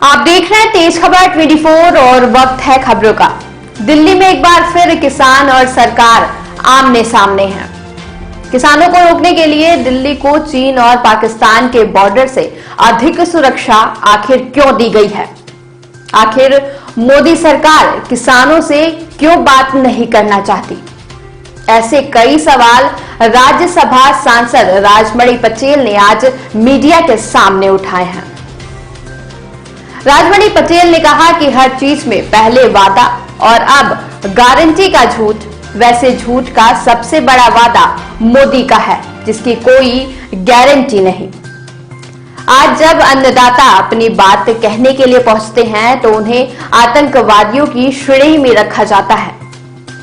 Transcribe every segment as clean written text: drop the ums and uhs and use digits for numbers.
आप देख रहे हैं तेज खबर 24 और वक्त है खबरों का। दिल्ली में एक बार फिर किसान और सरकार आमने सामने हैं। किसानों को रोकने के लिए दिल्ली को चीन और पाकिस्तान के बॉर्डर से अधिक सुरक्षा आखिर क्यों दी गई है? आखिर मोदी सरकार किसानों से क्यों बात नहीं करना चाहती? ऐसे कई सवाल राज्यसभा सांसद राजमणि पटेल ने आज मीडिया के सामने उठाए हैं। राजमणि पटेल ने कहा कि हर चीज में पहले वादा और अब गारंटी का झूठ, वैसे झूठ का सबसे बड़ा वादा मोदी का है जिसकी कोई गारंटी नहीं। आज जब अन्नदाता अपनी बात कहने के लिए पहुंचते हैं तो उन्हें आतंकवादियों की श्रेणी में रखा जाता है।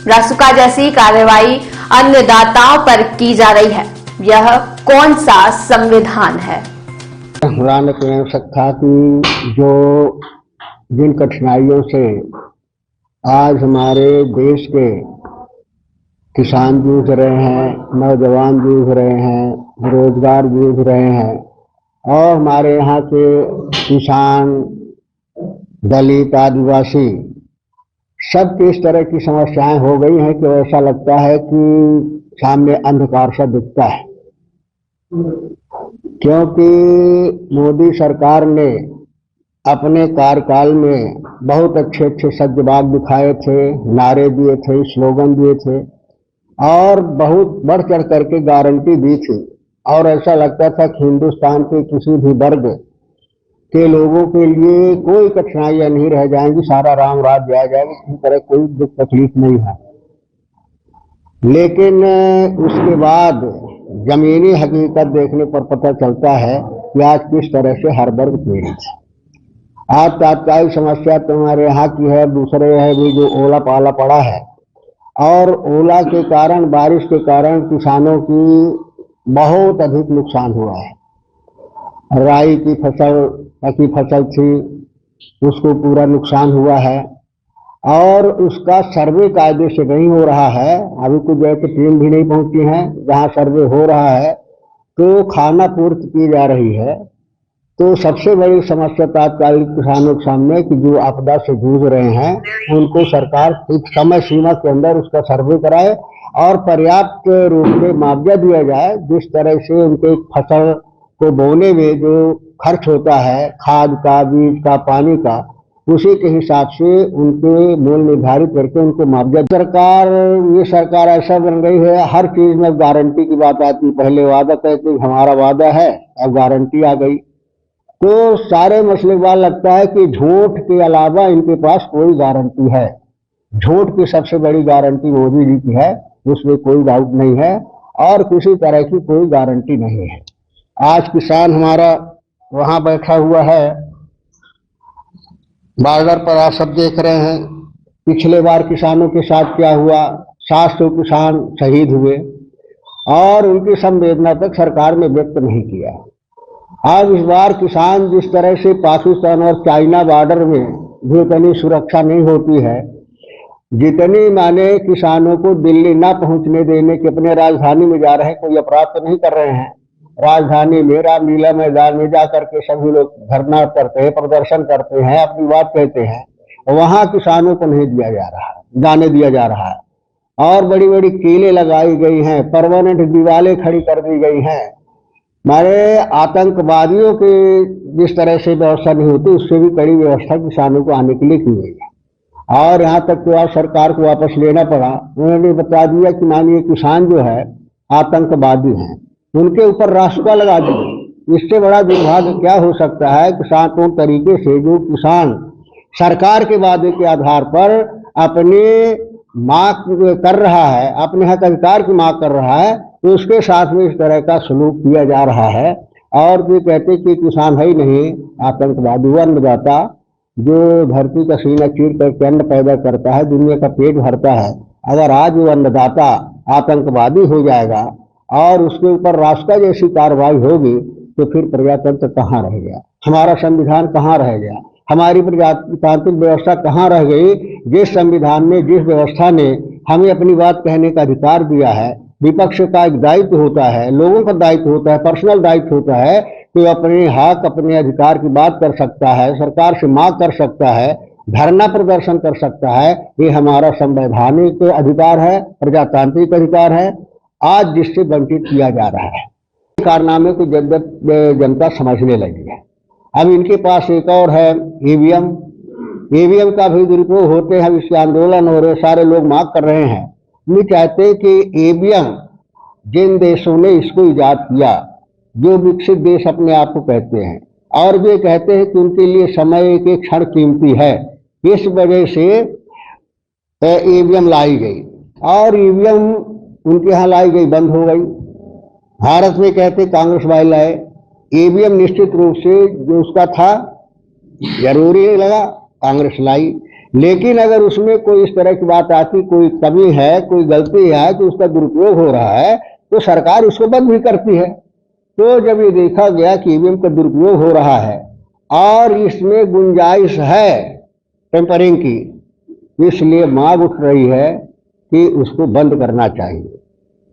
रासुका जैसी कार्रवाई अन्नदाताओं पर की जा रही है। यह कौन सा संविधान है? खुदा ने कह सकता कि जो जिन कठिनाइयों से आज हमारे देश के किसान जूझ रहे हैं, नौजवान जूझ रहे हैं, बेरोजगार जूझ रहे हैं और हमारे यहाँ के किसान, दलित, आदिवासी सब इस तरह की समस्याएं हो गई हैं कि ऐसा लगता है कि सामने अंधकार सा दिखता है। क्योंकि मोदी सरकार ने अपने कार्यकाल में बहुत अच्छे अच्छे सज्जबाग दिखाए थे, नारे दिए थे, स्लोगन दिए थे और बहुत बढ़ चढ़ करके गारंटी दी थी और ऐसा लगता था कि हिंदुस्तान के किसी भी वर्ग के लोगों के लिए कोई कठिनाइयां नहीं रह जाएंगी, सारा राम राज्य आ जाएगा, किसी तरह कोई दुख तकलीफ नहीं है। लेकिन उसके बाद जमीनी हकीकत देखने पर पता चलता है कि आज किस तरह से हर वर्ग पीड़ित है। आज तात्कालिक समस्या तो हमारे यहाँ की है, दूसरे है भी जो ओला पाला पड़ा है और ओला के कारण, बारिश के कारण किसानों की बहुत अधिक नुकसान हुआ है। राई की फसल थी, उसको पूरा नुकसान हुआ है और उसका सर्वे कायदे से नहीं हो रहा है। अभी कुछ जगह की टीम भी नहीं पहुंची है, जहां सर्वे हो रहा है तो खाना पूर्ति की जा रही है। तो सबसे बड़ी समस्या तात्कालिक किसानों के सामने कि जो आपदा से जूझ रहे हैं उनको सरकार एक समय सीमा के अंदर उसका सर्वे कराए और पर्याप्त रूप में मुआवजा दिया जाए, जिस तरह से उनके फसल को बोने में जो खर्च होता है, खाद का, बीज का, पानी का, उसी के हिसाब से उनके मूल्य निर्धारित करके उनको मुआवजा। ये सरकार ऐसा बन गई है, हर चीज में गारंटी की बात आती। पहले वादा कहते हमारा वादा है, अब गारंटी आ गई। तो सारे मसले बात लगता है कि झूठ के अलावा इनके पास कोई गारंटी है। झूठ की सबसे बड़ी गारंटी मोदी जी की है, उसमें कोई डाउट नहीं है और किसी तरह की कोई गारंटी नहीं है। आज किसान हमारा वहां बैठा हुआ है बॉर्डर पर, आप सब देख रहे हैं पिछले बार किसानों के साथ क्या हुआ। 700 किसान शहीद हुए और उनकी संवेदना तक सरकार ने व्यक्त नहीं किया। आज इस बार किसान जिस तरह से पाकिस्तान और चाइना बॉर्डर में भी इतनी सुरक्षा नहीं होती है जितनी माने किसानों को दिल्ली ना पहुंचने देने के, अपने राजधानी में जा रहे हैं, कोई अपराध तो नहीं कर रहे हैं। राजधानी में रामलीला मैदान में जाकर के सभी लोग धरना करते हैं, प्रदर्शन करते हैं, अपनी बात कहते हैं, वहां किसानों को नहीं दिया जा रहा है, जाने दिया जा रहा है और बड़ी बड़ी कीलें लगाई गई हैं, परमानेंट दीवारें खड़ी कर दी गई हैं। हमारे आतंकवादियों की जिस तरह से व्यवस्था नहीं होती, उससे भी कड़ी व्यवस्था किसानों को आने के लिए की गई है और यहाँ तक तो आज सरकार को वापस लेना पड़ा। उन्होंने बता दिया कि मानिए किसान जो है आतंकवादी हैं, उनके ऊपर रासुका लगा दी। इससे बड़ा दुर्भाग्य क्या हो सकता है? किसान को तरीके से जो किसान सरकार के वादे के आधार पर अपनी मांग कर रहा है, अपने हक अधिकार की मांग कर रहा है, तो उसके साथ में इस तरह का सलूक किया जा रहा है। और ये कहते कि किसान है ही नहीं आतंकवादी, वो अन्नदाता जो धरती का सीना चीर करके अन्न पैदा करता है, दुनिया का पेट भरता है, अगर आज वो अन्नदाता आतंकवादी हो जाएगा और उसके ऊपर रास्ता जैसी कार्रवाई होगी तो फिर प्रजातंत्र कहाँ रह गया, हमारा संविधान कहाँ रह गया, हमारी प्रजातांत्रिक व्यवस्था कहाँ रह गई? जिस संविधान में, जिस व्यवस्था ने हमें अपनी बात कहने का अधिकार दिया है। विपक्ष का एक दायित्व होता है, लोगों का दायित्व होता है, पर्सनल दायित्व होता है कोई अपने हक अपने अधिकार की बात कर सकता है, सरकार से मांग कर सकता है, धरना प्रदर्शन कर सकता है। ये हमारा संवैधानिक अधिकार है, प्रजातांत्रिक अधिकार है, आज जिससे वंचित किया जा रहा है। कारनामे को जनता समझने लगी है। अब इनके पास एक और है ईवीएम का भी दुरुपयोग होते हैं। इसके आंदोलन हो रहे, सारे लोग मांग कर रहे हैं। नहीं चाहते कि ईवीएम जिन देशों ने इसको इजाद किया, जो विकसित देश अपने आप को कहते हैं, और वे कहते हैं कि उनके लिए समय एक एक क्षण कीमती है, इस वजह से ईवीएम लाई गई, और ईवीएम उनके यहाँ लाई गई, बंद हो गई। भारत में कहते कांग्रेस वाले लाए ईवीएम, निश्चित रूप से जो उसका था जरूरी लगा, कांग्रेस लाई। लेकिन अगर उसमें कोई इस तरह की बात आती, कोई कमी है, कोई गलती है, तो उसका दुरुपयोग हो रहा है, तो सरकार उसको बंद भी करती है। तो जब ये देखा गया कि ईवीएम का दुरुपयोग हो रहा है और इसमें गुंजाइश है टेम्परिंग की, इसलिए मांग उठ रही है कि उसको बंद करना चाहिए।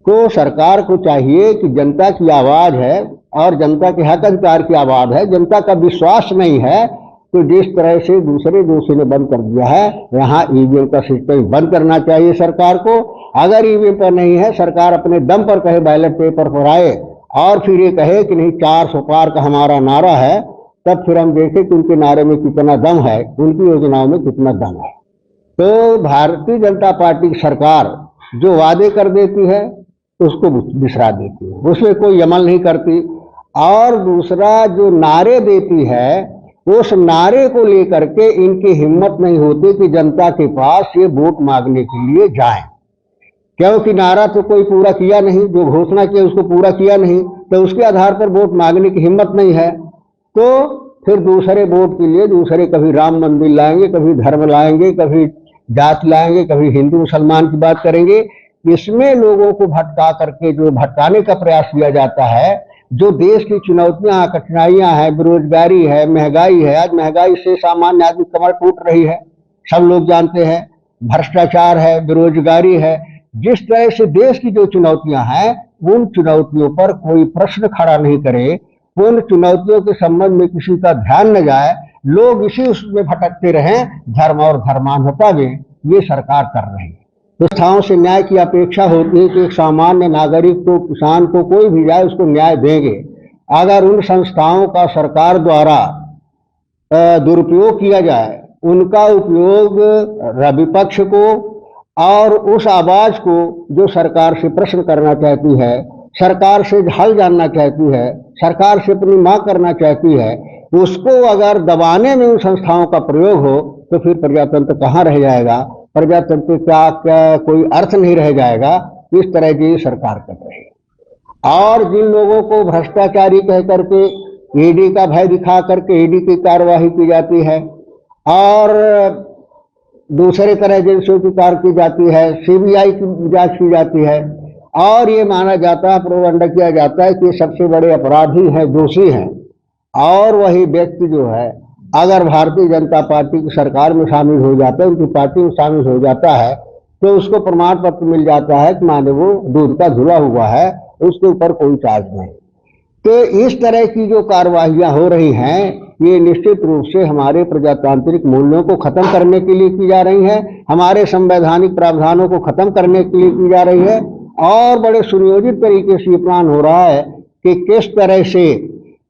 तो सरकार को चाहिए कि जनता की आवाज है और जनता के हक अधिकार की आवाज है, जनता का विश्वास नहीं है, तो जिस तरह से दूसरे देशों ने बंद कर दिया है, यहाँ ईवीएम का सिस्टम बंद करना चाहिए सरकार को। अगर ईवीएम पर नहीं है, सरकार अपने दम पर कहे बैलेट पेपर पर आए, और फिर ये कहे कि नहीं 400 पार का हमारा नारा है, तब फिर हम देखें कि उनके नारे में कितना दम है, उनकी योजनाओं में कितना दम है। तो भारतीय जनता पार्टी की सरकार जो वादे कर देती है उसको बिसरा देती है, उसमें कोई अमल नहीं करती। और दूसरा जो नारे देती है, उस नारे को लेकर के इनकी हिम्मत नहीं होती कि जनता के पास ये वोट मांगने के लिए जाएं, क्योंकि नारा तो कोई पूरा किया नहीं, जो घोषणा की उसको पूरा किया नहीं, तो उसके आधार पर वोट मांगने की हिम्मत नहीं है। तो फिर दूसरे वोट के लिए दूसरे कभी राम मंदिर लाएंगे, कभी धर्म लाएंगे, कभी जात लाएंगे, कभी हिंदू मुसलमान की बात करेंगे। इसमें लोगों को भटका करके जो भटकाने का प्रयास किया जाता है, जो देश की चुनौतियां कठिनाइयां हैं, बेरोजगारी है, महंगाई है, आज महंगाई से सामान्य आदमी कमर टूट रही है, सब लोग जानते हैं, भ्रष्टाचार है, बेरोजगारी है, जिस तरह से देश की जो चुनौतियां हैं, उन चुनौतियों पर कोई प्रश्न खड़ा नहीं करे, उन चुनौतियों के संबंध में किसी का ध्यान न जाए, लोग इसी उसमें भटकते रहें, धर्म और धर्मांधता में ये सरकार कर रही है। संस्थाओं से न्याय की अपेक्षा होती है कि एक सामान्य नागरिक को, किसान को, कोई भी जाए उसको न्याय देंगे। अगर उन संस्थाओं का सरकार द्वारा दुरुपयोग किया जाए, उनका उपयोग विपक्ष को और उस आवाज को जो सरकार से प्रश्न करना चाहती है, सरकार से हल जानना चाहती है, सरकार से अपनी मांग करना चाहती है, उसको अगर दबाने में उन संस्थाओं का प्रयोग हो, तो फिर प्रजातंत्र कहाँ रह जाएगा, प्रजातंत्र का कोई अर्थ नहीं रह जाएगा। इस तरह की सरकार कर रही है। और जिन लोगों को भ्रष्टाचारी कह करके ईडी का भय दिखा करके ईडी की कार्यवाही की जाती है, और दूसरे तरह एजेंसियों की कार्य की जाती है, सीबीआई की जांच की जाती है, और ये माना जाता है, प्रोपगंडा किया जाता है कि सबसे बड़े अपराधी हैं, दोषी हैं, और वही व्यक्ति जो है अगर भारतीय जनता पार्टी की सरकार में शामिल हो जाता है, उनकी पार्टी में शामिल हो जाता है, तो उसको प्रमाण पत्र मिल जाता है कि माने वो दूध का धुला हुआ है, उसके ऊपर कोई चार्ज नहीं। तो इस तरह की जो कार्यवाहियां हो रही हैं, ये निश्चित रूप से हमारे प्रजातांत्रिक मूल्यों को खत्म करने के लिए की जा रही है, हमारे संवैधानिक प्रावधानों को खत्म करने के लिए की जा रही है। और बड़े सुनियोजित तरीके से ये प्लान हो रहा है कि किस तरह से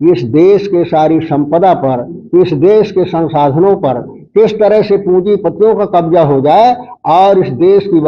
इस देश के सारी संपदा पर, इस देश के संसाधनों पर किस तरह से पूंजीपतियों का कब्जा हो जाए और इस देश की